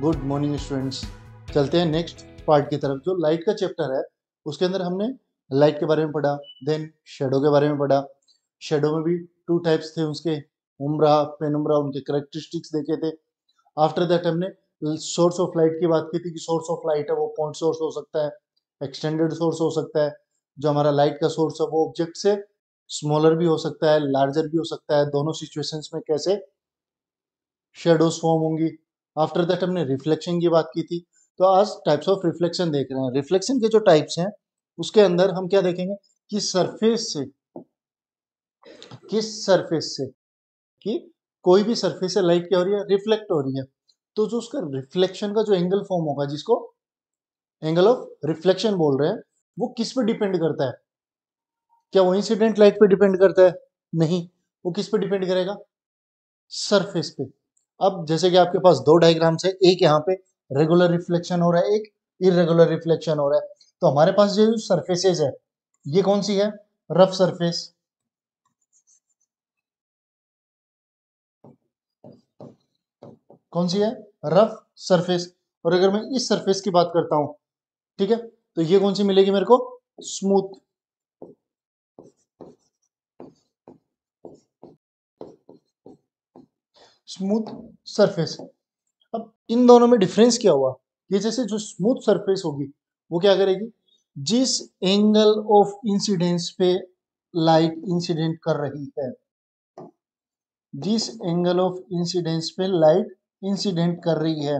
Good morning students. चलते हैं next part की तरफ। जो लाइट का चैप्टर है उसके अंदर हमने लाइट के बारे में पढ़ा, देन शेडो के बारे में पढ़ा। शेडो में भी टू टाइप्स थे उसके, उम्ब्रा पेनुम्ब्रा, उनके करेक्टरिस्टिक्स देखे थे। आफ्टर दैट हमने सोर्स ऑफ लाइट की बात की थी कि सोर्स ऑफ लाइट है वो पॉइंट सोर्स हो सकता है, एक्सटेंडेड सोर्स हो सकता है। जो हमारा लाइट का सोर्स है वो ऑब्जेक्ट से स्मॉलर भी हो सकता है, लार्जर भी हो सकता है। दोनों सिचुएशंस में कैसे शेडोज फॉर्म होंगी। आफ्टर दैट हमने रिफ्लेक्शन की बात की थी। तो आज टाइप्स ऑफ रिफ्लेक्शन देख रहे हैं। रिफ्लेक्शन के जो टाइप्स हैं उसके अंदर हम क्या देखेंगे कि सरफेस से कि कोई भी सरफेस से लाइट क्या हो रही है, रिफ्लेक्ट हो रही है। तो जो उसका रिफ्लेक्शन का जो एंगल फॉर्म होगा, जिसको एंगल ऑफ रिफ्लेक्शन बोल रहे हैं, वो किस पे डिपेंड करता है? क्या वो इंसिडेंट लाइट पे डिपेंड करता है? नहीं। वो किस पे डिपेंड करेगा? सरफेस पे। अब जैसे कि आपके पास दो डायग्राम्स है, एक यहाँ पे रेगुलर रिफ्लेक्शन हो रहा है, एक इरेगुलर रिफ्लेक्शन हो रहा है। तो हमारे पास जो सरफेसेज है ये कौन सी है? Rough surface. कौन सी है? Rough surface. और अगर मैं इस सरफेस की बात करता हूं, ठीक है, तो ये कौन सी मिलेगी मेरे को? स्मूथ। Smooth surface. अब इन दोनों में डिफरेंस क्या हुआ? ये जैसे जो स्मूथ सरफेस होगी वो क्या करेगी, जिस एंगल ऑफ इंसिडेंस पे लाइट इंसिडेंट कर रही है, जिस एंगल ऑफ इंसिडेंस पे लाइट इंसिडेंट कर रही है,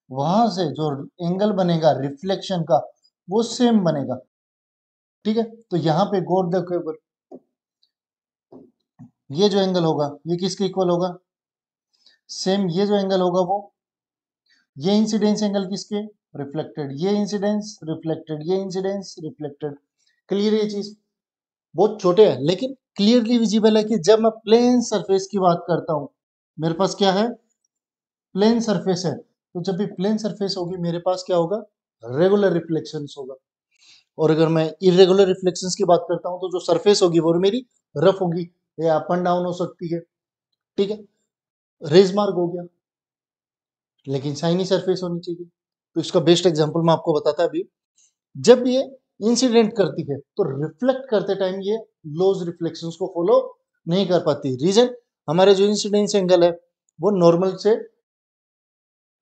वहां से जो एंगल बनेगा रिफ्लेक्शन का वो सेम बनेगा। ठीक है, तो यहाँ पे गौर देखो, ये जो एंगल होगा ये किसके इक्वल होगा? सेम ये जो एंगल होगा वो, ये इंसिडेंस एंगल किसके? रिफ्लेक्टेड। ये इंसिडेंस रिफ्लेक्टेड, ये इंसिडेंस रिफ्लेक्टेड। क्लियर? ये चीज बहुत छोटे है लेकिन क्लियरली विजिबल है कि जब मैं प्लेन सरफेस की बात करता हूं, मेरे पास क्या है? प्लेन सरफेस है। तो जब भी प्लेन सरफेस होगी मेरे पास क्या होगा? रेगुलर रिफ्लेक्शंस होगा। और अगर मैं इरेगुलर रिफ्लेक्शंस की बात करता हूं तो जो सरफेस होगी वो मेरी रफ होगी या अप एंड डाउन हो सकती है। ठीक है, रेज मार्क हो गया, लेकिन शाइनी सरफेस होनी चाहिए। तो इसका बेस्ट एग्जांपल मैं आपको बताता अभी। जब ये इंसिडेंट करती है तो रिफ्लेक्ट करते टाइम ये लोज रिफ्लेक्शंस को फॉलो नहीं कर पाती। रीजन, हमारे जो इंसिडेंस एंगल है वो नॉर्मल से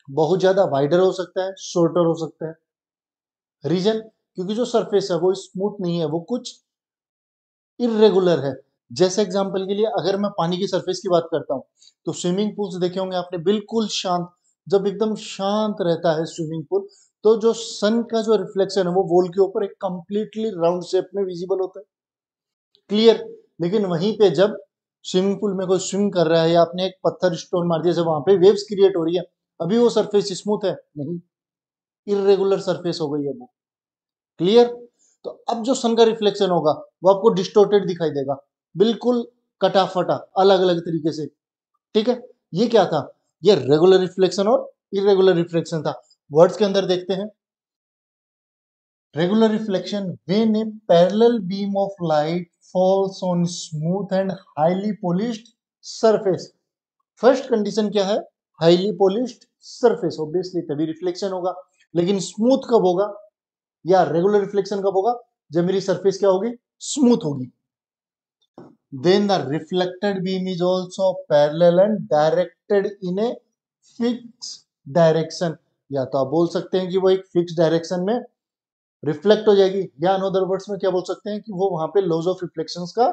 बहुत ज्यादा वाइडर हो सकता है, शॉर्टर हो सकता है। रीजन, क्योंकि जो सरफेस है वो स्मूथ नहीं है, वो कुछ इरेगुलर है। जैसे एग्जांपल के लिए अगर मैं पानी की सरफेस की बात करता हूं तो स्विमिंग पूल्स देखे होंगे आपने, बिल्कुल शांत। जब एकदम शांत रहता है स्विमिंग पूल तो जो सन का जो रिफ्लेक्शन है वो वॉल के ऊपर एक कंप्लीटली राउंड शेप में विजिबल होता है। क्लियर? लेकिन वहीं पे जब स्विमिंग पूल में कोई स्विम कर रहा है या आपने एक पत्थर स्टोन मार दिया, जब वहां पे वेव्स क्रिएट हो रही है, अभी वो सरफेस स्मूथ है? नहीं, इरेगुलर सरफेस हो गई है वो। क्लियर? तो अब जो सन का रिफ्लेक्शन होगा वो आपको डिस्टोर्टेड दिखाई देगा, बिल्कुल कटा फटा, अलग अलग तरीके से। ठीक है, ये क्या था? ये रेगुलर रिफ्लेक्शन और इरेगुलर रिफ्लेक्शन था। वर्ड्स के अंदर देखते हैं। Regular reflection, when a parallel beam of light falls on smooth and highly polished surface. First condition क्या है? हाईली पॉलिश्ड सरफेस, ऑब्वियसली तभी रिफ्लेक्शन होगा। लेकिन स्मूथ कब होगा या रेगुलर रिफ्लेक्शन कब होगा? जब मेरी सरफेस क्या होगी? स्मूथ होगी। Then the reflected beam is also parallel and directed in a fixed direction. या तो आप बोल सकते हैं कि वो एक फिक्स डायरेक्शन में रिफ्लेक्ट हो जाएगी, या अनदर वर्ड्स में क्या बोल सकते हैं कि वो वहां पे लॉज ऑफ रिफ्लेक्शंस का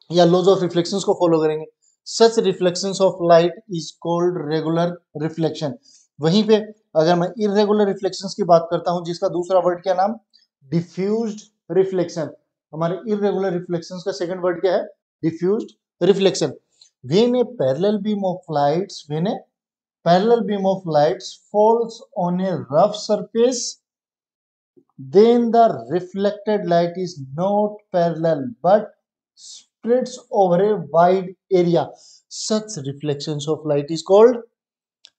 या लॉज ऑफ रिफ्लेक्शंस को फॉलो करेंगे। Such reflections of light is called regular reflection. वहीं पे अगर मैं इरेगुलर रिफ्लेक्शंस की बात करता हूं, जिसका दूसरा वर्ड क्या नाम? Diffused reflection. हमारे इरेगुलर रिफ्लेक्शंस का सेकंड वर्ड क्या है? Diffused reflection. when a parallel beam of lights when a parallel beam of lights falls on a rough surface, then the reflected light is not parallel but spreads over a wide area. Such reflections of light is called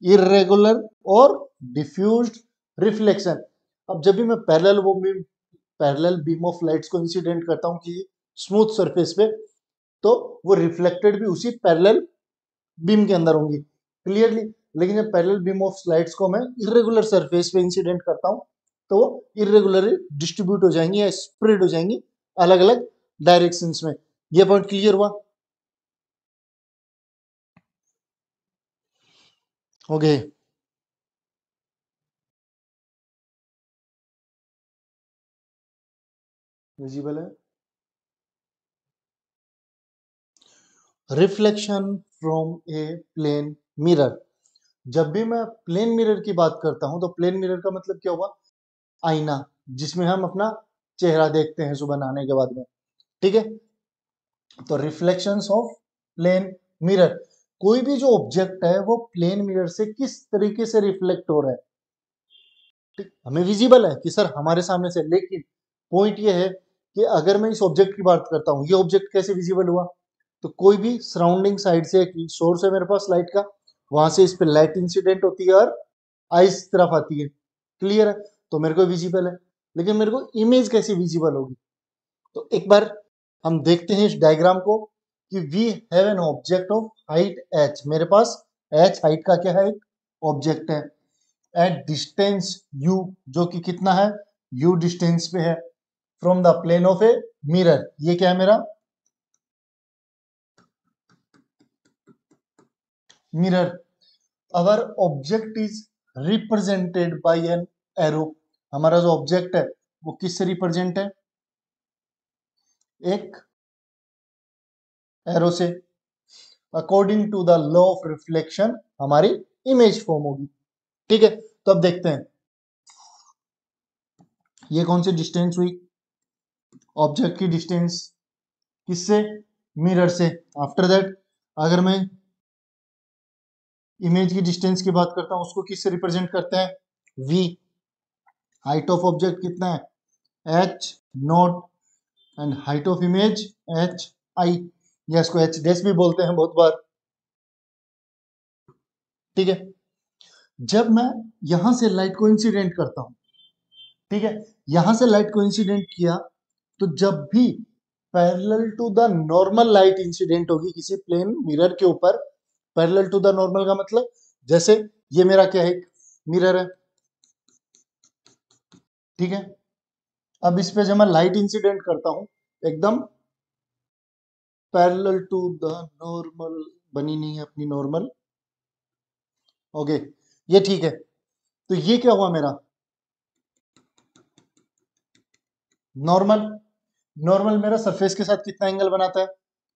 irregular or diffused reflection. अब जब भी मैं parallel beam of lights को incident करता हूं कि smooth surface पे, तो वो रिफ्लेक्टेड भी उसी पैरेलल बीम के अंदर होंगी। क्लियरली? लेकिन जब पैरेलल बीम ऑफ लाइट्स को मैं इरेगुलर सरफेस पे इंसिडेंट करता हूँ तो वो इरेगुलरली डिस्ट्रीब्यूट हो जाएंगी या स्प्रेड हो जाएंगी अलग अलग डायरेक्शंस में। ये पॉइंट क्लियर हुआ? ओके, विजिबल है। Reflection from a plane mirror. जब भी मैं प्लेन मिरर की बात करता हूं तो प्लेन मिरर का मतलब क्या हुआ? आईना, जिसमें हम अपना चेहरा देखते हैं सुबह नहाने के बाद में। ठीक है, तो रिफ्लेक्शंस ऑफ प्लेन मिरर, कोई भी जो ऑब्जेक्ट है वो प्लेन मिरर से किस तरीके से रिफ्लेक्ट हो रहा है, ठीक, हमें विजिबल है कि सर हमारे सामने से, लेकिन पॉइंट ये है कि अगर मैं इस ऑब्जेक्ट की बात करता हूँ, ये ऑब्जेक्ट कैसे विजिबल हुआ? तो कोई भी सराउंडिंग साइड से एक सोर्स है मेरे पास लाइट का, वहां से इस पे लाइट इंसिडेंट होती है और आइस तरफ आती है, क्लियर है, तो मेरे को विजिबल है। लेकिन मेरे को इमेज कैसे विजिबल होगी? तो एक बार हम देखते हैं इस डायग्राम को कि we have an object of height h, मेरे पास h हाइट का क्या है, एक ऑब्जेक्ट है एट डिस्टेंस u, जो कि कितना है, u डिस्टेंस पे है from the plane of a mirror. ये क्या है मेरा mirror. Our object is represented by an arrow. हमारा जो ऑब्जेक्ट है वो किससे रिप्रेजेंट है? एक एरो से। According to the law of reflection हमारी इमेज फॉर्म होगी। ठीक है, तो अब देखते हैं ये कौन सी डिस्टेंस हुई, ऑब्जेक्ट की डिस्टेंस किससे, मिरर से। आफ्टर दैट अगर मैं इमेज की डिस्टेंस की बात करता हूं उसको किससे रिप्रेजेंट करते हैं, v। हाइट ऑफ ऑब्जेक्ट कितना है, h not, and height of image h i, या इसको h डैश भी बोलते हैं बहुत बार। ठीक है, जब मैं यहां से लाइट को इंसिडेंट करता हूं, ठीक है, यहां से लाइट को इंसिडेंट किया, तो जब भी parallel to the normal light incident होगी किसी प्लेन मिरर के ऊपर, पैरेलल टू द नॉर्मल का मतलब जैसे ये मेरा क्या है, मिरर है, ठीक है, अब इस पे जब मैं लाइट इंसिडेंट करता हूं एकदम पैरेलल टू द नॉर्मल, बनी नहीं है अपनी नॉर्मल, ओके, ये ठीक है, तो ये क्या हुआ मेरा नॉर्मल। नॉर्मल मेरा सरफेस के साथ कितना एंगल बनाता है,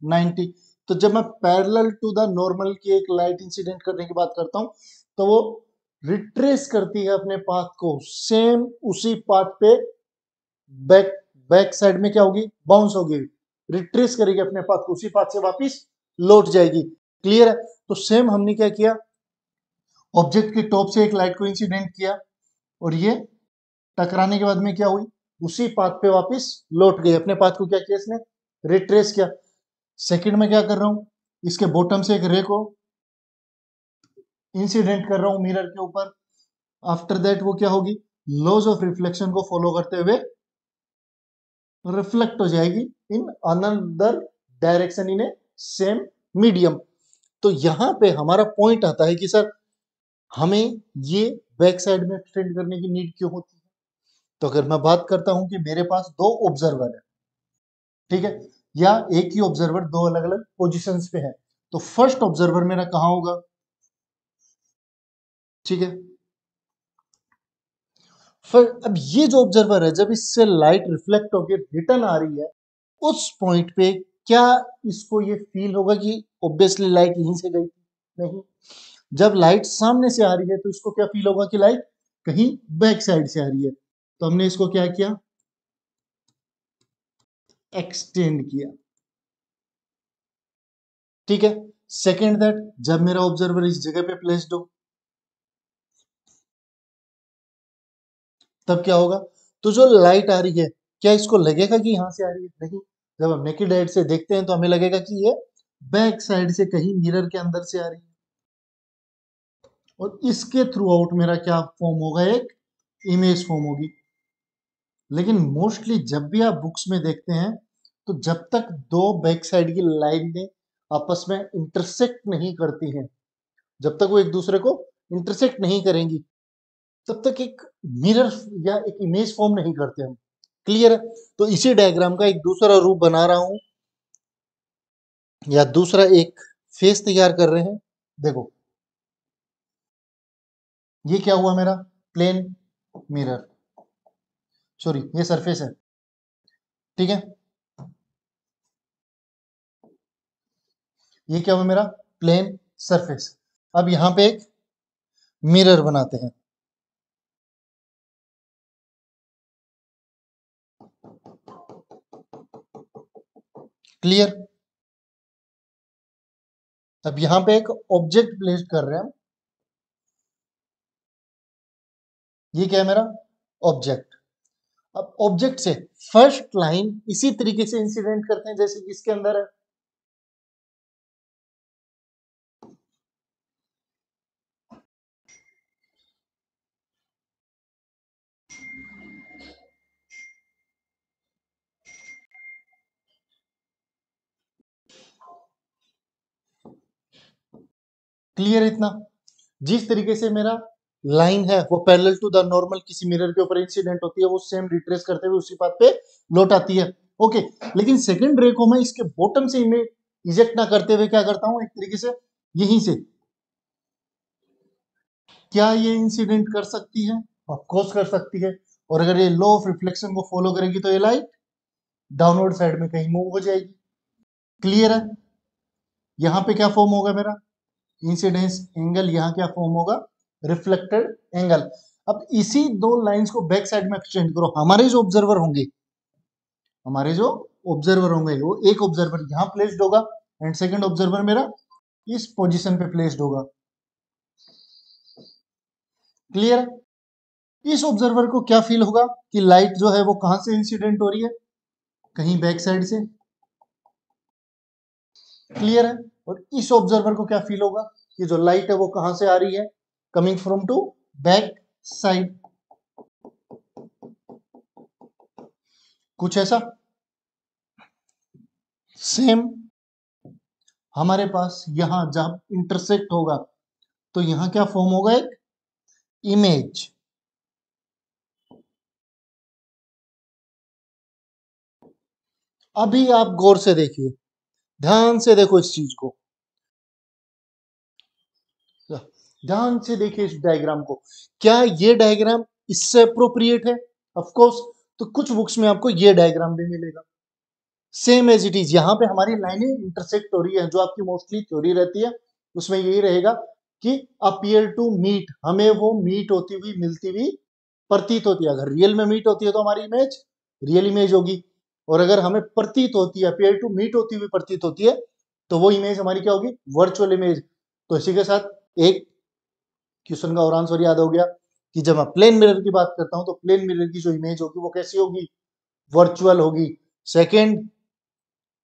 90। तो जब मैं पैरेलल टू द नॉर्मल की एक लाइट इंसिडेंट करने की बात करता हूं तो वो रिट्रेस करती है अपने पाथ को, सेम उसी पाथ पे बैक बैक साइड में क्या होगी, बाउंस होगी, रिट्रेस करेगी अपने पाथ को, उसी पाथ से वापस लौट जाएगी, क्लियर है। तो सेम हमने क्या किया, ऑब्जेक्ट के टॉप से एक लाइट को इंसिडेंट किया और ये टकराने के बाद में क्या हुई, उसी पाथ पे वापस लौट गई, अपने पाथ को क्या किया इसने, रिट्रेस किया। सेकंड में क्या कर रहा हूं, इसके बॉटम से एक रे को इंसिडेंट कर रहा हूं मिरर के ऊपर। आफ्टर दैट वो क्या होगी, लॉज ऑफ रिफ्लेक्शन को फॉलो करते हुए रिफ्लेक्ट हो जाएगी in another direction in A same medium. तो यहां पे हमारा पॉइंट आता है कि सर हमें ये बैक साइड में एक्सटेंड करने की नीड क्यों होती है। तो अगर मैं बात करता हूं कि मेरे पास दो ऑब्जर्वर है, ठीक है, या एक ही ऑब्जर्वर दो अलग अलग पोजीशंस पे है, तो फर्स्ट ऑब्जर्वर मेरा कहां होगा, ठीक है, फिर अब ये जो ऑब्जर्वर है जब इससे लाइट रिफ्लेक्ट होकर रिटर्न आ रही है उस पॉइंट पे क्या इसको ये फील होगा कि ऑब्वियसली लाइट यहीं से गई थी, नहीं। जब लाइट सामने से आ रही है तो इसको क्या फील होगा कि लाइट कहीं बैक साइड से आ रही है, तो हमने इसको क्या किया, एक्सटेंड किया, ठीक है। सेकेंड दैट जब मेरा ऑब्जर्वर इस जगह पे प्लेस्ड हो तब क्या होगा, तो जो लाइट आ रही है क्या इसको लगेगा कि यहां से आ रही है, नहीं। जब हम नेकेड आइट से देखते हैं तो हमें लगेगा कि ये बैक साइड से कहीं मिरर के अंदर से आ रही है, और इसके थ्रू आउट मेरा क्या फॉर्म होगा, एक इमेज फॉर्म होगी। लेकिन मोस्टली जब भी आप बुक्स में देखते हैं तो जब तक दो बैक साइड की लाइनें आपस में इंटरसेक्ट नहीं करती हैं जब तक वो एक दूसरे को इंटरसेक्ट नहीं करेंगी तब तक एक मिरर या एक इमेज फॉर्म नहीं करते हम। क्लियर है? तो इसी डायग्राम का एक दूसरा रूप बना रहा हूं या दूसरा एक फेस तैयार कर रहे हैं। देखो ये क्या हुआ मेरा प्लेन मिरर, सॉरी ये सरफेस है, ठीक है। ये क्या हुआ मेरा प्लेन सरफेस। अब यहां पे एक मिरर बनाते हैं। क्लियर? अब यहां पे एक ऑब्जेक्ट प्लेस कर रहे हैं हम। ये क्या है मेरा ऑब्जेक्ट। अब ऑब्जेक्ट से फर्स्ट लाइन इसी तरीके से इंसिडेंट करते हैं जैसे कि इसके अंदर है। क्लियर इतना? जिस तरीके से मेरा लाइन है वो पैरेलल टू द नॉर्मल किसी मिरर के ऊपर इंसिडेंट होती है, वो सेम रिट्रेस करते हुए उसी पाथ पे लौट आती है। ओके, लेकिन सेकंड रे को मैं इसके बॉटम से इमेज इजेक्ट ना करते हुए क्या करता हूं, एक तरीके से यहीं से क्या ये इंसिडेंट कर सकती है? ऑफ कोर्स कर सकती है। और अगर ये लॉ ऑफ रिफ्लेक्शन को फॉलो करेगी तो ये लाइट डाउनवर्ड साइड में कहीं मूव हो जाएगी। क्लियर है? यहां पे क्या फॉर्म होगा मेरा इंसिडेंस एंगल, यहां क्या फॉर्म होगा रिफ्लेक्टेड एंगल। अब इसी दो लाइंस को बैक साइड में एक्सटेंड करो, हमारे जो ऑब्जर्वर होंगे वो एक ऑब्जर्वर यहां प्लेस्ड होगा एंड सेकंड ऑब्जर्वर मेरा इस पोजीशन पे प्लेस्ड होगा। क्लियर? इस ऑब्जर्वर को क्या फील होगा कि लाइट जो है वो कहां से इंसिडेंट हो रही है, कहीं बैक साइड से। क्लियर है? और इस ऑब्जर्वर को क्या फील होगा कि जो लाइट है वो कहां से आ रही है, coming from to back side. कुछ ऐसा सेम हमारे पास यहां जब इंटरसेक्ट होगा तो यहां क्या फॉर्म होगा एक इमेज। अभी आप गौर से देखिए, ध्यान से देखो इस चीज को, ध्यान से देखिए इस डायग्राम को। क्या ये डायग्राम इससे अप्रोप्रिएट है? Of course. तो कुछ बुक्स में आपको ये डायग्राम भी मिलेगा सेम एज इट इज। यहां पे हमारी लाइनें इंटरसेक्ट हो रही है, जो आपकी मोस्टली थ्योरी रहती है उसमें यही रहेगा कि अपीयर टू मीट, हमें वो मीट होती हुई मिलती हुई प्रतीत होती है। अगर रियल में मीट होती है तो हमारी इमेज रियल इमेज होगी, और अगर हमें प्रतीत होती है अपीयर टू मीट होती हुई प्रतीत होती है तो वो इमेज हमारी क्या होगी वर्चुअल इमेज। तो इसी के साथ एक क्वेश्चन का और आंसर याद हो गया कि जब मैं प्लेन मिरर की बात करता हूं तो प्लेन मिरर की जो इमेज होगी वो कैसी होगी वर्चुअल होगी। सेकेंड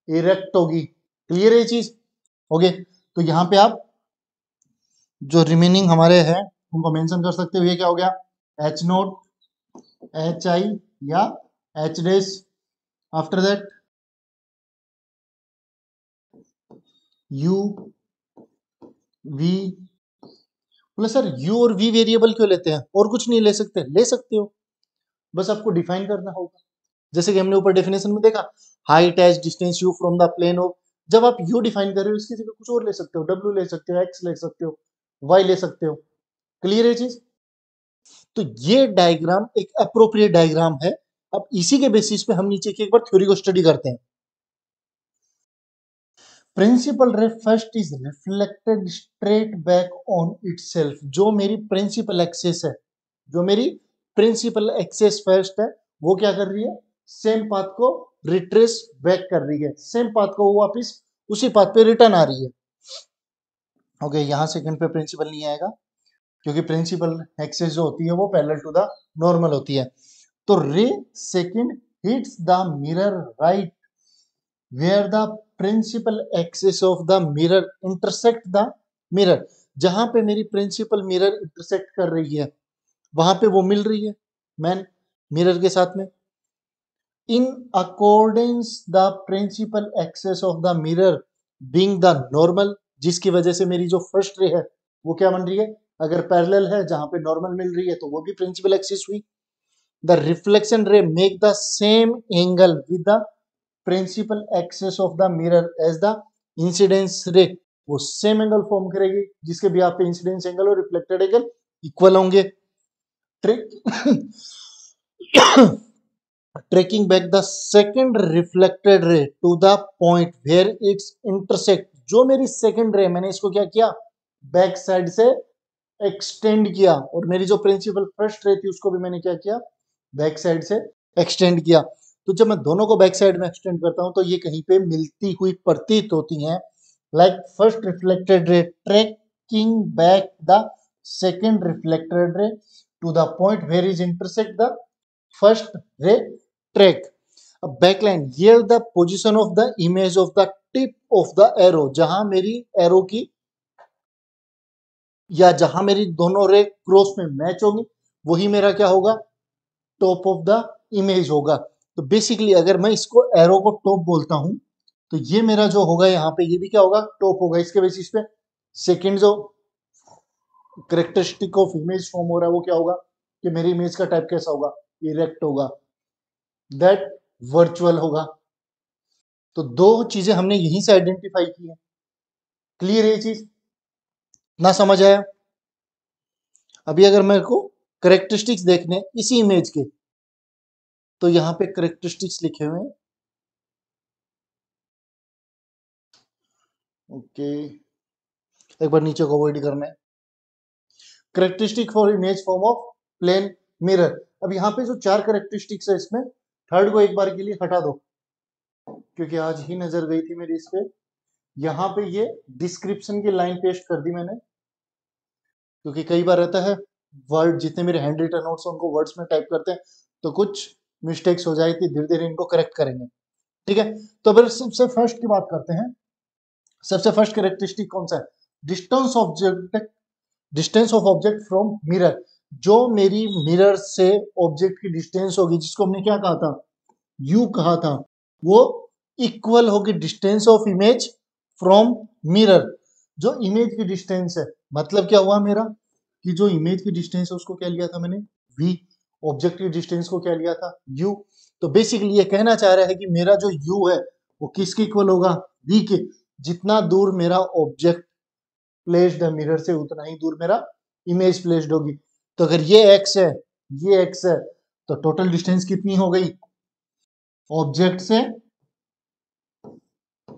इरेक्ट होगी। क्लियर है ये चीज? ओके, तो यहाँ पे आप जो रिमेनिंग हमारे हैं उनको मेंशन कर सकते हो। ये क्या हो गया एच नोट, एच आई या H dash, after that U V. बोले सर यू और वी वेरिएबल क्यों लेते हैं, और कुछ नहीं ले सकते? ले सकते हो, बस आपको डिफाइन करना होगा। जैसे कि हमने ऊपर डेफिनेशन में देखा, height as distance U from the plane of. जब आप यू डिफाइन कर रहे हो इसकी जगह कुछ और ले सकते हो, डब्ल्यू ले सकते हो, एक्स ले सकते हो, वाई ले सकते हो। क्लियर है चीज? तो ये डायग्राम एक अप्रोप्रिएट डायग्राम है। अब इसी के बेसिस पे हम नीचे की एक बार थ्योरी को स्टडी करते हैं। प्रिंसिपल रे first is reflected straight back on itself. जो मेरी प्रिंसिपल एक्सेस है, जो मेरी प्रिंसिपल एक्सेस फर्स्ट है, वो क्या कर रही है सेम पाथ को रिट्रेस बैक कर रही है, सेम पाथ को वो वापस उसी पाथ पे रिटर्न आ रही है। ओके, यहां सेकंड पे प्रिंसिपल नहीं आएगा क्योंकि प्रिंसिपल एक्सेस जो होती है वो पैरेलल टू द नॉर्मल होती है। तो ray second hits the mirror right where the principal axis of the mirror intersect the mirror. जहां पे मेरी प्रिंसिपल मिरर इंटरसेक्ट कर रही है वहां पे वो मिल रही है मैन मिरर के साथ में। In accordance the principal axis of the mirror being the normal, जिसकी वजह से मेरी जो फर्स्ट रे है वो क्या बन रही है, अगर पैरेलल है जहां पे नॉर्मल मिल रही है तो वो भी प्रिंसिपल एक्सिस हुई। The reflection ray make the same angle with the principal axis of the mirror as the incidence ray, वो सेम एंगल फॉर्म करेगी जिसके भी आप पे इंसिडेंस एंगल और रिफ्लेक्टेड एंगल इक्वल होंगे। Trick tracking back the second reflected ray to the point where it's intersect, जो मेरी सेकंड रे मैंने इसको क्या किया, बैक साइड से एक्सटेंड किया, और मेरी जो प्रिंसिपल फर्स्ट रे थी उसको भी मैंने क्या किया, बैक साइड से एक्सटेंड किया। तो जब मैं दोनों को बैक साइड में एक्सटेंड करता हूं तो ये कहीं पे मिलती हुई प्रतीत होती हैं। Like first reflected ray tracking back the second reflected ray to the point where is intersect the first ray track. Back line here the position of the image of the tip of the arrow, जहां मेरी arrow की या जहां मेरी दोनों रे cross में match होगी वही मेरा क्या होगा, टॉप ऑफ द इमेज होगा। तो बेसिकली अगर मैं इसको एरो को टॉप बोलता हूं तो ये मेरा जो होगा यहाँ पे ये भी क्या होगा, टॉप होगा। इसके बेसिस पे सेकंड जो करेक्टरिस्टिक ऑफ इमेज फॉर्म हो रहा है वो क्या होगा, कि मेरी इमेज का टाइप कैसा होगा, इरेक्ट होगा, दैट वर्चुअल होगा। तो दो चीजें हमने यहीं से आइडेंटिफाई की है। क्लियर है ये चीज, ना समझ आया? अभी अगर मेरे को करेक्टरिस्टिक्स देखने इसी इमेज के, तो यहाँ पे करेक्टरिस्टिक्स लिखे हुए हैं। ओके, एक बार नीचे को अवॉइड करना है। Characteristic for image form of plane mirror. अब यहाँ पे जो चार करेक्टरिस्टिक्स है इसमें थर्ड को एक बार के लिए हटा दो, क्योंकि आज ही नजर गई थी मेरी इस पे। यहाँ पे ये डिस्क्रिप्शन की लाइन पेस्ट कर दी मैंने, क्योंकि कई बार रहता है वर्ड जितने मेरे हैंड रिटन नोट्स उनको वर्ड्स में टाइप करते हैं तो कुछ मिस्टेक्स हो जाती है, धीरे धीरे इनको करेक्ट करेंगे। ठीक है, तो अगर सबसे फर्स्ट की बात करते हैं, सबसे फर्स्ट कैरेक्टरिस्टिक कौन सा है, distance of object from mirror. जो मेरी मिरर से ऑब्जेक्ट की डिस्टेंस होगी, जिसको हमने क्या कहा था, यू कहा था, वो इक्वल होगी distance of image from mirror. जो इमेज की डिस्टेंस है, मतलब क्या हुआ मेरा, कि जो इमेज की डिस्टेंस है उसको क्या लिया था मैंने, v, ऑब्जेक्ट की डिस्टेंस को क्या लिया था, u। तो बेसिकली ये कहना चाह रहा है कि मेरा जो u है वो किसके इक्वल होगा, v के। जितना दूर मेरा ऑब्जेक्ट प्लेस्ड है मिरर से उतना ही दूर मेरा इमेज प्लेस्ड होगी। तो अगर ये x है, ये x है, तो टोटल डिस्टेंस कितनी हो गई, ऑब्जेक्ट से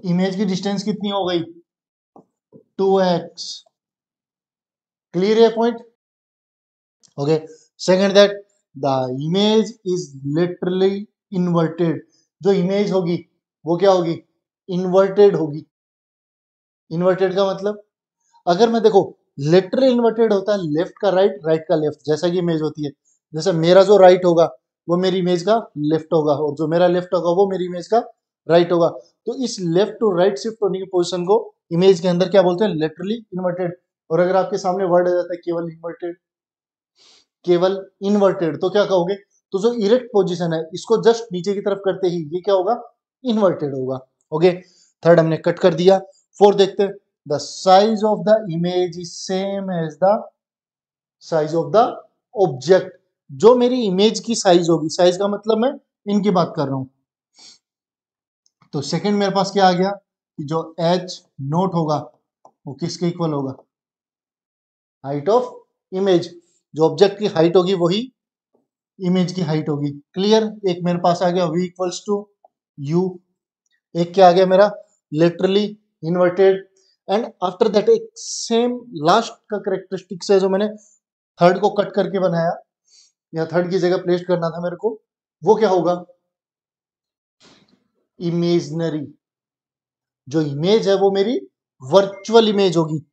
इमेज की डिस्टेंस कितनी हो गई, 2x। क्लियर है point? Okay, second that the image is literally inverted. जो इमेज होगी वो क्या होगी, इन्वर्टेड होगी। इन्वर्टेड का मतलब, अगर मैं देखो लिटरली इन्वर्टेड होता है लेफ्ट का राइट, राइट का लेफ्ट, जैसा कि इमेज होती है। जैसे मेरा जो राइट होगा वो मेरी इमेज का लेफ्ट होगा, और जो मेरा लेफ्ट होगा वो मेरी इमेज का राइट होगा। तो इस लेफ्ट टू राइट शिफ्ट होने की पोजीशन को इमेज के अंदर क्या बोलते हैं, लिटरली इन्वर्टेड। और अगर आपके सामने वर्ड आ जाता है केवल इन्वर्टेड, केवल इन्वर्टेड, तो क्या कहोगे, तो जो इरेक्ट पोजीशन है इसको जस्ट नीचे की तरफ करते ही ये क्या होगा, इन्वर्टेड होगा। ओके, थर्ड हमने कट कर दिया। फोर्थ देखते हैं, the size of the image is same as the size of the object. जो मेरी इमेज की साइज होगी, साइज का मतलब मैं इनकी बात कर रहा हूं। तो सेकंड मेरे पास क्या आ गया, कि जो एच नोट होगा वो किसके इक्वल होगा, हाइट ऑफ इमेज। जो ऑब्जेक्ट की हाइट होगी वही इमेज की हाइट होगी। क्लियर? एक मेरे पास आ गया v इक्वल्स टू यू, एक क्या आ गया मेरा, literally inverted. And after that एक सेम लास्ट का करेक्टरिस्टिक्स है जो मैंने थर्ड को कट करके बनाया, या थर्ड की जगह प्लेस करना था मेरे को, वो क्या होगा, इमेजनरी। जो इमेज है वो मेरी वर्चुअल इमेज होगी,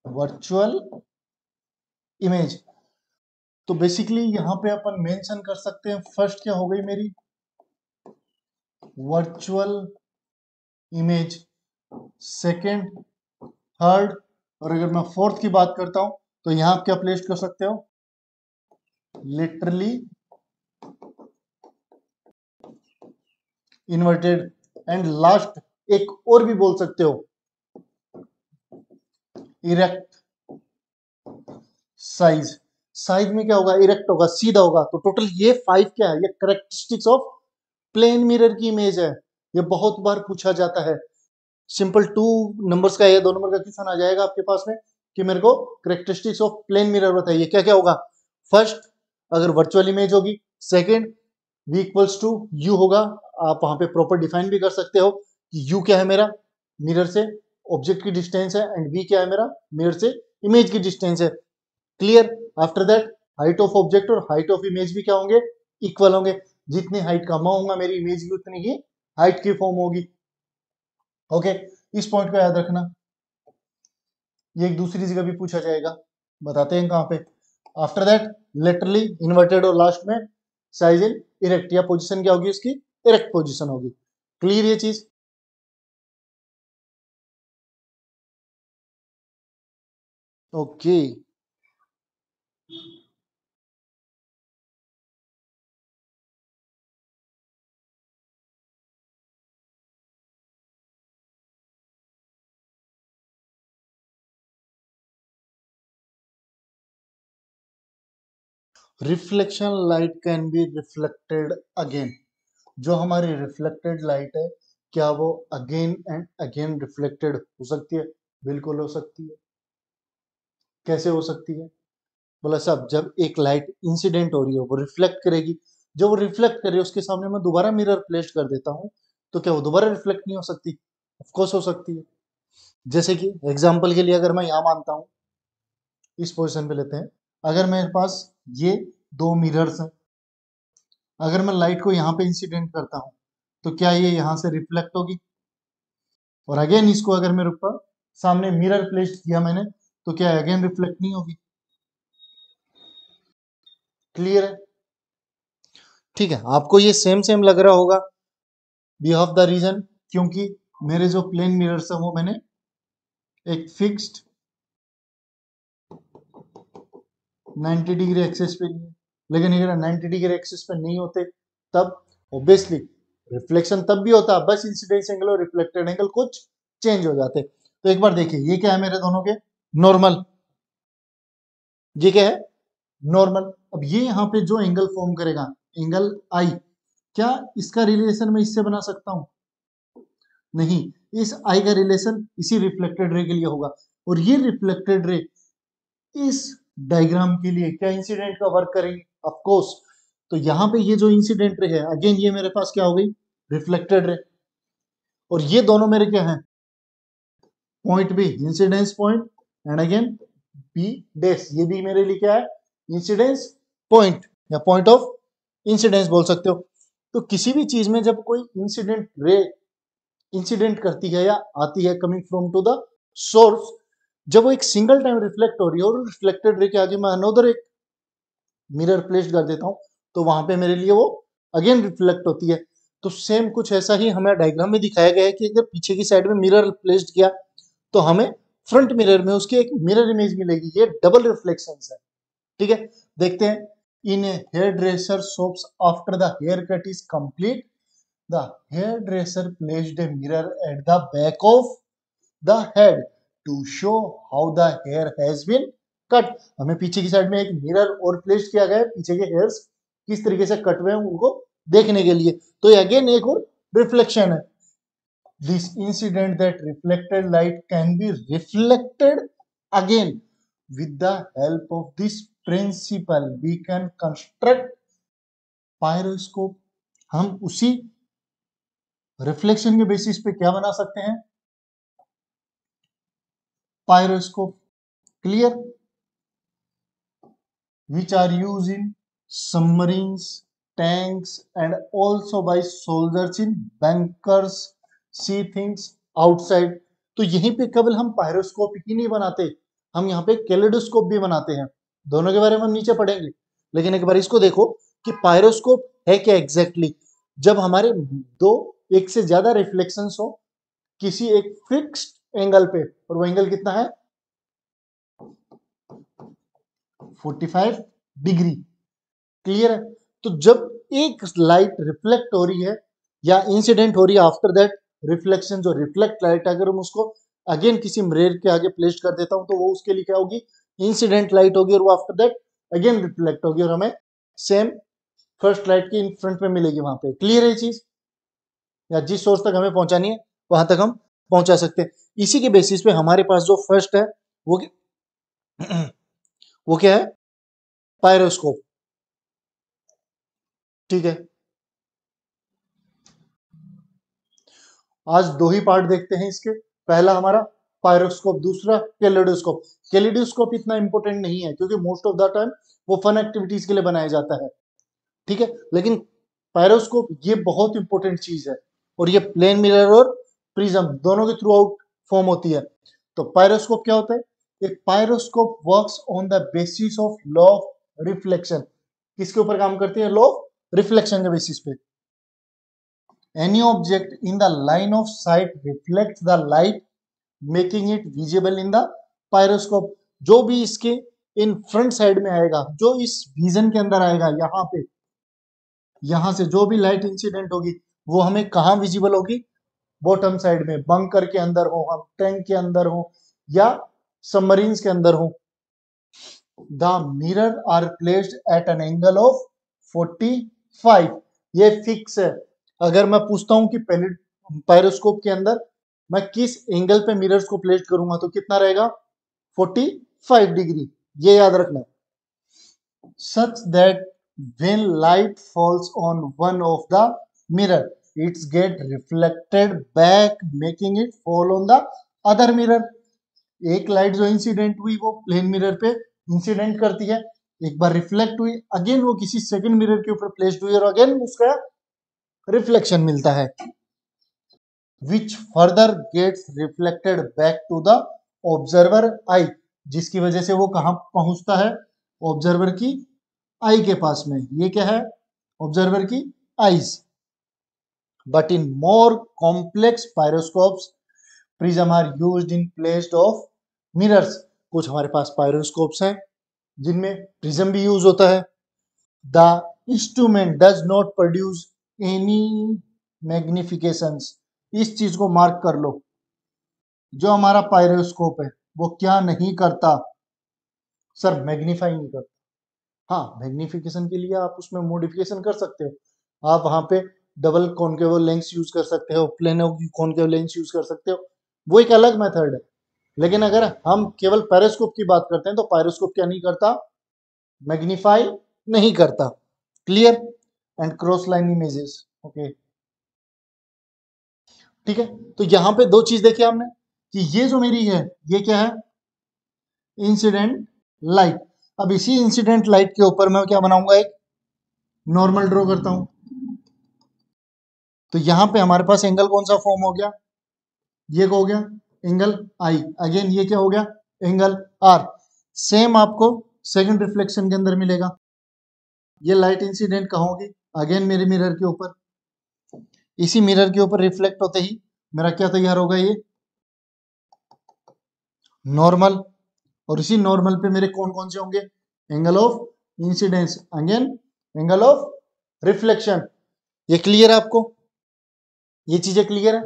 वर्चुअल इमेज। तो बेसिकली यहां पे अपन मेंशन कर सकते हैं, फर्स्ट क्या हो गई मेरी, वर्चुअल इमेज, सेकंड, थर्ड, और अगर मैं फोर्थ की बात करता हूं तो यहां आप क्या प्लेस कर सकते हो, लिटरली इन्वर्टेड। एंड लास्ट एक और भी बोल सकते हो, इरेक्ट साइज। साइज में क्या होगा, इरेक्ट होगा, सीधा होगा। तो टोटल ये 5 क्या है, ये करेक्टरिस्टिक्स ऑफ प्लेन मिरर की इमेज है। ये बहुत बार पूछा जाता है। सिंपल 2 नंबर्स का या 2 नंबर का क्वेश्चन आ जाएगा आपके पास में कि मेरे को करेक्टरिस्टिक्स ऑफ प्लेन मिरर बताइए। क्या क्या होगा, फर्स्ट अगर वर्चुअल इमेज होगी, second v equals to U होगा। आप वहां पे प्रॉपर डिफाइन भी कर सकते हो कि u क्या है मेरा, मिरर से ऑब्जेक्ट की डिस्टेंस है, एंड v क्या है मेरा, मिरर से इमेज की डिस्टेंस है। Clear. After that height of object और हाइट ऑफ इमेज भी क्या होंगे, इक्वल होंगे। जितनी हाइट कम होगा मेरी इमेज की उतनी ही हाइट की फॉर्म होगी। ओके, इस पॉइंट को याद रखना। ये एक दूसरी जगह भी पूछा जाएगा, बताते हैं कहां पे। आफ्टर दैट लेटरली इन्वर्टेड और लास्ट में साइज इन इरेक्ट, या पोजीशन क्या होगी उसकी, इरेक्ट पोजीशन होगी। क्लियर ये चीज। Okay, reflection light can be reflected again. जो हमारी रिफ्लेक्टेड लाइट है, क्या वो अगेन एंड अगेन रिफ्लेक्टेड हो सकती है? बिल्कुल हो सकती है। कैसे हो सकती है? बोला साहब, जब एक लाइट इंसिडेंट हो रही है वो रिफ्लेक्ट करेगी। जो वो रिफ्लेक्ट कर रही है उसके सामने मैं दोबारा मिरर प्लेस कर देता हूँ, तो क्या वो दोबारा रिफ्लेक्ट नहीं हो सकती? ऑफ कोर्स हो सकती है। जैसे कि एग्जांपल के लिए अगर मैं यहाँ मानता हूँ, इस पोजीशन पे लेते हैं, अगर मेरे पास ये 2 मिरर्स हैं, अगर मैं लाइट को यहाँ पे इंसिडेंट करता हूँ तो क्या ये यहाँ से रिफ्लेक्ट होगी? और अगेन इसको अगर मेरे ऊपर सामने मिरर प्लेस किया मैंने, तो क्या अगेन रिफ्लेक्ट नहीं होगी? क्लियर है? ठीक है, आपको ये सेम सेम लग रहा होगा। बी ऑफ द रीजन, क्योंकि मेरे जो प्लेन मिरर्स है वो मैंने एक फिक्स्ड 90 डिग्री एक्सिस पे लिए। लेकिन अगर 90 डिग्री एक्सिस पे नहीं होते तब ऑब्वियसली रिफ्लेक्शन तब भी होता, बस इंसिडेंस एंगल और रिफ्लेक्टेड एंगल कुछ चेंज हो जाते। तो एक बार देखिए, ये क्या है मेरे दोनों के नॉर्मल, ये क्या है नॉर्मल। अब ये यहाँ पे जो एंगल फॉर्म करेगा, एंगल आई, क्या इसका रिलेशन मैं इससे बना सकता हूँ? नहीं, इस आई का रिलेशन इसी रिफ्लेक्टेड रे के लिए होगा। और ये रिफ्लेक्टेड रे इस डायग्राम के लिए क्या इंसिडेंट का वर्क करेंगे? Of course. तो यहाँ पे ये जो इंसिडेंट रे है, अगेन ये मेरे पास क्या हो गई, रिफ्लेक्टेड रे। और ये दोनों मेरे क्या हैं, point B, incidence point, and again B dash, ये भी मेरे लिए क्या है, इंसिडेंस पॉइंट या पॉइंट ऑफ इंसिडेंस बोल सकते हो। तो किसी भी चीज में जब कोई इंसिडेंट रे इंसिडेंट करती है या आती है coming from to the source, जब वो एक सिंगल टाइम रिफ्लेक्ट हो रही है और रिफ्लेक्टेड रे के आगे मैं अनदर एक मिरर प्लेस कर देता हूं, तो वहां पे मेरे लिए वो अगेन रिफ्लेक्ट होती है। तो सेम कुछ ऐसा ही हमें डायग्राम में दिखाया गया है कि अगर पीछे की साइड में मिरर प्लेस्ड किया तो हमें फ्रंट मिरर में उसकी एक मिरर इमेज मिलेगी। ये डबल रिफ्लेक्शन है। ठीक है, देखते हैं। In a hairdresser shops after the haircut is complete, the hairdresser placed a mirror at the back of the head to show how the hair has been cut. हमें पीछे की side में एक mirror और place किया गया है, पीछे के हेयर्स किस तरीके से कट हुए हैं उनको देखने के लिए। तो ये अगेन एक और रिफ्लेक्शन है। This incident that reflected light can be reflected again with the help of this principle we can construct पायरोस्कोप। हम उसी रिफ्लेक्शन के बेसिस पे क्या बना सकते हैं, पायरोस्कोप। Clear? which are used in submarines, tanks, and also by soldiers in bunkers, see things outside। तो यहीं पे केवल हम पायरोस्कोप ही नहीं बनाते, हम यहाँ पे कैलेडोस्कोप भी बनाते हैं। दोनों के बारे में हम नीचे पढ़ेंगे, लेकिन एक बार इसको देखो कि पायरोस्कोप है क्या एग्जैक्टली exactly? जब हमारे दो एक से ज्यादा रिफ्लेक्शंस हो किसी एक फिक्स्ड एंगल पे, और वो एंगल कितना है, 45 डिग्री। क्लियर है? तो जब एक लाइट रिफ्लेक्ट हो रही है या इंसिडेंट हो रही है आफ्टर दैट रिफ्लेक्शन जो रिफ्लेक्ट लाइट, अगर हम उसको अगेन किसी मिरर के आगे प्लेस कर देता हूं तो वो उसके लिए क्या होगी, इंसिडेंट लाइट होगी, और वो आफ्टर दैट अगेन रिफ्लेक्ट होगी और हमें सेम फर्स्ट लाइट की इन फ्रंट में मिलेगी वहां पे। क्लियर है चीज, या जिस सोर्स तक हमें पहुंचानी है वहां तक हम पहुंचा सकते हैं। इसी के बेसिस पे हमारे पास जो फर्स्ट है वो वो क्या है, पायरोस्कोप। ठीक है, आज दो ही पार्ट देखते हैं इसके। पहला हमारा पायरोस्कोप, दूसरा कैलिडोस्कोप। कैलिडोस्कोप इतना इंपॉर्टेंट नहीं है क्योंकि मोस्ट ऑफ द टाइम वो फन एक्टिविटीज के लिए बनाया जाता है। ठीक है, लेकिन पायरोस्कोप ये बहुत इंपॉर्टेंट चीज है, और ये प्लेन मिरर और प्रिज्म दोनों के थ्रू आउट फॉर्म होती है। तो पायरोस्कोप क्या होता है, एक periscope works on the basis of law of reflection. किसके ऊपर काम करती है, लॉ ऑफ रिफ्लेक्शन के बेसिस पे। Any object in the line of sight reflects the light, making it visible in the pyroscope। जो भी इसके इन फ्रंट साइड में आएगा, जो इस विजन के अंदर आएगा, यहाँ पे, यहाँ से जो भी लाइट इंसिडेंट होगी वो हमें कहाँ विजिबल होगी, बॉटम साइड में, बंकर के अंदर हो, हम टैंक के अंदर हो या सबमरीन्स के अंदर हो। The mirror are placed at an angle of 45। ये फिक्स है। अगर मैं पूछता हूं कि पायरोस्कोप के अंदर मैं किस एंगल पे मिरर्स को प्लेस करूंगा तो कितना रहेगा, 45 डिग्री। ये याद रखना। Such that when light falls on one of the mirror it's get reflected back making it fall on the other mirror। एक लाइट जो इंसिडेंट हुई वो प्लेन मिरर पे इंसिडेंट करती है, एक बार रिफ्लेक्ट हुई, अगेन वो किसी सेकंड मिरर के ऊपर प्लेस्ड हुई और अगेन उसका रिफ्लेक्शन मिलता है, which further gets reflected back to the observer eye। जिसकी वजह से वो कहां पहुंचता है, ऑब्जर्वर की आई के पास में। ये क्या है, ऑब्जर्वर की eyes. But in more complex periscopes prism are used in place of mirrors. कुछ हमारे पास पायरोस्कोप्स हैं जिनमें प्रिज्म भी यूज होता है। The instrument does not produce any magnifications. इस चीज को मार्क कर लो, जो हमारा पायरोस्कोप है वो क्या नहीं करता, सर मैग्नीफाई नहीं करता। हाँ, मैग्निफिकेशन के लिए आप उसमें मॉडिफिकेशन कर सकते हो, आप वहां पे डबल कॉनकेव लेंस यूज कर सकते हो, प्लेनो की कॉनकेव लेंस यूज कर सकते हो, वो एक अलग मेथड है। लेकिन अगर हम केवल पेरिस्कोप की बात करते हैं तो पायरोस्कोप क्या नहीं करता, मैग्नीफाई नहीं करता। Clear, and cross line images. Okay, ठीक है। तो यहां पे दो चीज देखी हमने कि ये जो मेरी है ये क्या है, इंसिडेंट लाइट। अब इसी इंसिडेंट लाइट के ऊपर मैं क्या बनाऊंगा, एक नॉर्मल ड्रॉ करता हूं। तो यहां पे हमारे पास एंगल कौन सा फॉर्म हो गया, ये हो गया एंगल आई, अगेन ये क्या हो गया, एंगल आर। सेम आपको सेकंड रिफ्लेक्शन के अंदर मिलेगा। ये लाइट इंसिडेंट कहाँ होगी, अगेन मेरे मिरर के ऊपर। इसी मिरर के ऊपर रिफ्लेक्ट होते ही मेरा क्या तैयार होगा, ये नॉर्मल। और इसी नॉर्मल पे मेरे कौन कौन से होंगे, angle of incidence, again angle of reflection. ये क्लियर है आपको, ये चीजें क्लियर है,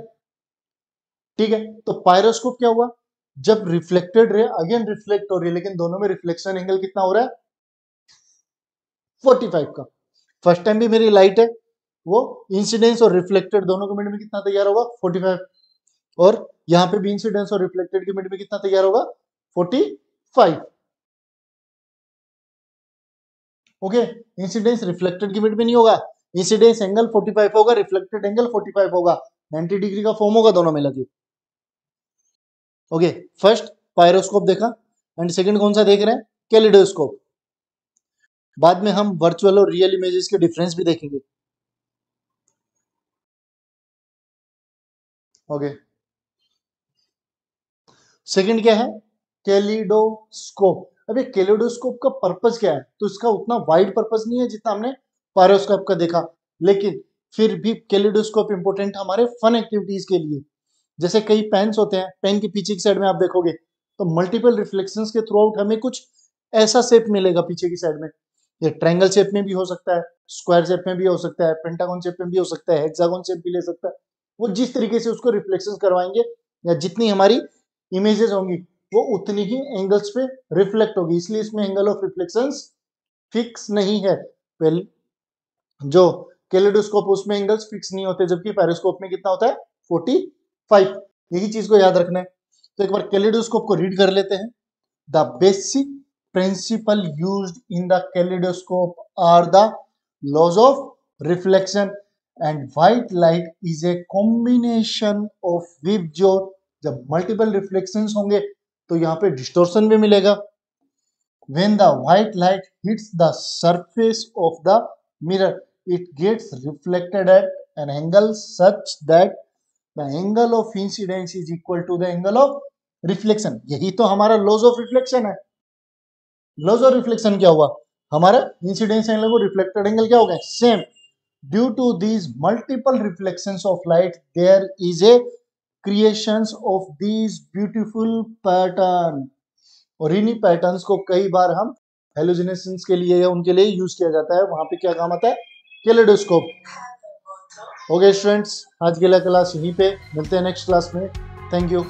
ठीक है। तो पायरोस्कोप क्या हुआ, जब रिफ्लेक्टेड रे अगेन रिफ्लेक्ट हो रही है, लेकिन दोनों में रिफ्लेक्शन एंगल कितना हो रहा है, 45 का। फर्स्ट टाइम भी मेरी लाइट है, वो इंसिडेंस और रिफ्लेक्टेड दोनों के मिड में कितना तैयार होगा, 45। और यहां पे भी इंसिडेंस और रिफ्लेक्टेड के मिड में कितना तैयार होगा, 45। ओके, इंसिडेंस रिफ्लेक्टेड की मिड में नहीं होगा, इंसिडेंस एंगल 45 होगा, रिफ्लेक्टेड एंगल 45 होगा, 90 डिग्री का फॉर्म होगा दोनों में लगे। ओके, फर्स्ट पायरोस्कोप देखा, एंड सेकंड कौन सा देख रहे हैं, कैलिडोस्कोप। बाद में हम वर्चुअल और रियल इमेजेस के डिफरेंस भी देखेंगे। ओके, सेकंड क्या है, कैलिडोस्कोप। अब ये कैलिडोस्कोप का पर्पस क्या है, तो इसका उतना वाइड पर्पस नहीं है जितना हमने पायरोस्कोप का देखा, लेकिन फिर भी कैलिडोस्कोप इंपॉर्टेंट हमारे फन एक्टिविटीज के लिए। जैसे कई पेन्स होते हैं, पेन के पीछे की साइड में आप देखोगे तो मल्टीपल रिफ्लेक्शंस के थ्रू आउट हमें कुछ ऐसा शेप मिलेगा पीछे की साइड में। ये ट्रायंगल शेप में भी हो सकता है, स्क्वायर शेप में भी हो सकता है, पेंटागन शेप में भी हो सकता है, हेक्सागन शेप भी ले सकता है। वो जिस तरीके से उसको रिफ्लेक्शन करवाएंगे या जितनी हमारी इमेजेस होंगी वो उतनी ही एंगल्स पे रिफ्लेक्ट होगी, इसलिए इसमें एंगल ऑफ रिफ्लेक्शंस फिक्स नहीं है। पहले जो कैलेडोस्कोप उसमें एंगल्स फिक्स नहीं होते, जबकि पेरिस्कोप में कितना होता है 45। यही चीज को याद रखना है। तो एक बार कैलेडोस्कोप को रीड कर लेते हैं। The basic principle used in the kaleidoscope are the laws of reflection and white light is a combination of VIBGYOR. जब मल्टीपल रिफ्लेक्शंस होंगे तो यहाँ पे डिस्टॉर्शन भी मिलेगा। When the white light hits the surface of the mirror, it gets reflected at an angle such that the angle of incidence is equal to the angle of reflection. यही तो हमारा laws of reflection है। laws of reflection क्या हुआ, हमारा incidence angle को reflected angle क्या हो गया, same. Due to these multiple reflections of light, there is a creations of these beautiful pattern. और इन्हीं पैटर्न्स को कई बार हम हेलुसिनेशंस के लिए या उनके लिए यूज किया जाता है। वहां पे क्या काम आता है, कैलेडोस्कोप। ओके स्टूडेंट्स, आज के लिए क्लास यहीं पे, मिलते हैं नेक्स्ट क्लास में। Thank you.